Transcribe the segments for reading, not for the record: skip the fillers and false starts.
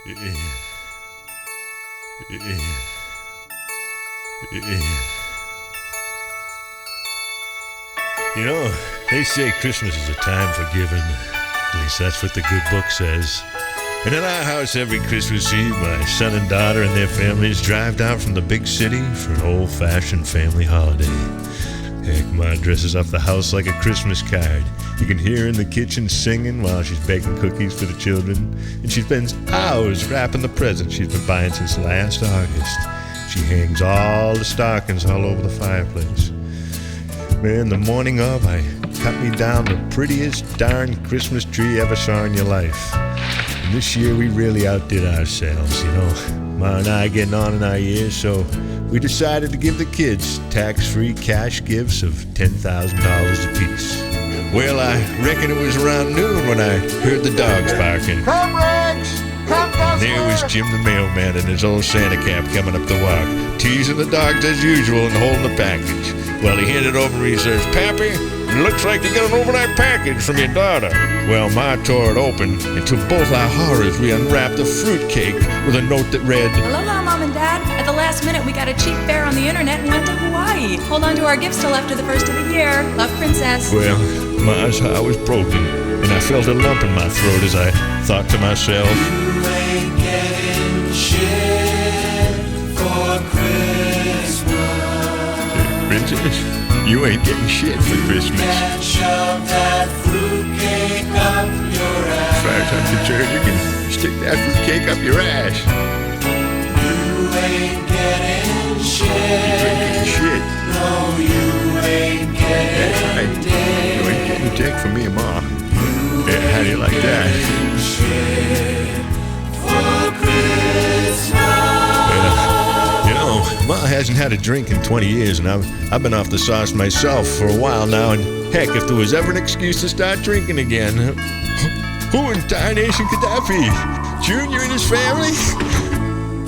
You know, they say Christmas is a time for giving. At least that's what the good book says. And at our house every Christmas Eve, my son and daughter and their families drive down from the big city for an old-fashioned family holiday. Heck, Ma dresses up the house like a Christmas card. You can hear her in the kitchen singing while she's baking cookies for the children. And she spends hours wrapping the presents she's been buying since last August. She hangs all the stockings all over the fireplace. Man, the morning of, I cut me down the prettiest darn Christmas tree you ever saw in your life. And this year we really outdid ourselves, you know. Ma and I getting on in our years, so we decided to give the kids tax-free cash gifts of $10,000 apiece. Well, I reckon it was around noon when I heard the dogs barking. Come, Rex! Come, Buster! There was Jim the mailman in his old Santa cap coming up the walk, teasing the dogs as usual and holding the package. Well, he handed over and he says, "Pappy, it looks like you got an overnight package from your daughter." Well, Ma tore it open, and to both our horrors, we unwrapped a fruitcake with a note that read, "Aloha, Mom and Dad. At the last minute, we got a cheap fare on the internet and went to Hawaii. Hold on to our gifts till after the first of the year. Love, Princess." Well, Ma's heart was broken, and I felt a lump in my throat as I thought to myself, "You ain't getting shit for Christmas. Princess, you ain't getting shit for Christmas." And shove that fruitcake up your ass. As far as I'm concerned, you can stick that fruitcake up your ass. You ain't getting shit. You ain't getting shit. No, you ain't getting That's right. You ain't getting dick from me and Ma. Yeah, how do you like that? shit for Christmas. You know, Ma hasn't had a drink in 20 years, and I've been off the sauce myself for a while now, and heck, if there was ever an excuse to start drinking again, who in tarnation could that be? Junior and his family?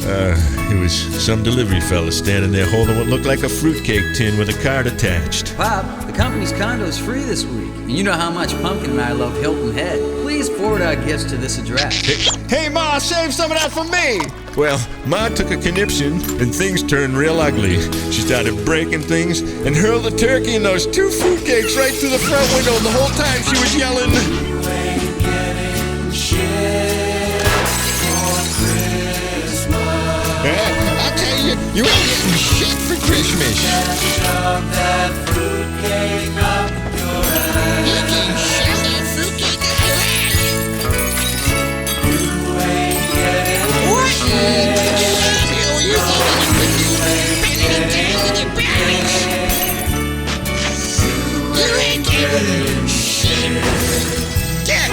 It was some delivery fella standing there holding what looked like a fruitcake tin with a card attached. Pop, the company's condo is free this week, and you know how much Pumpkin and I love Hilton Head. Please forward our gifts to this address. Hey, Ma, save some of that for me! Well, Ma took a conniption, and things turned real ugly. She started breaking things and hurled the turkey and those two fruitcakes right through the front window, and the whole time she was yelling, You ain't getting shit for Christmas. I'll tell you, you ain't getting shit for Christmas. Shove that fruitcake up your ass. You can shove that fruitcake up your ass. You ain't getting shit. You ain't getting shit. Get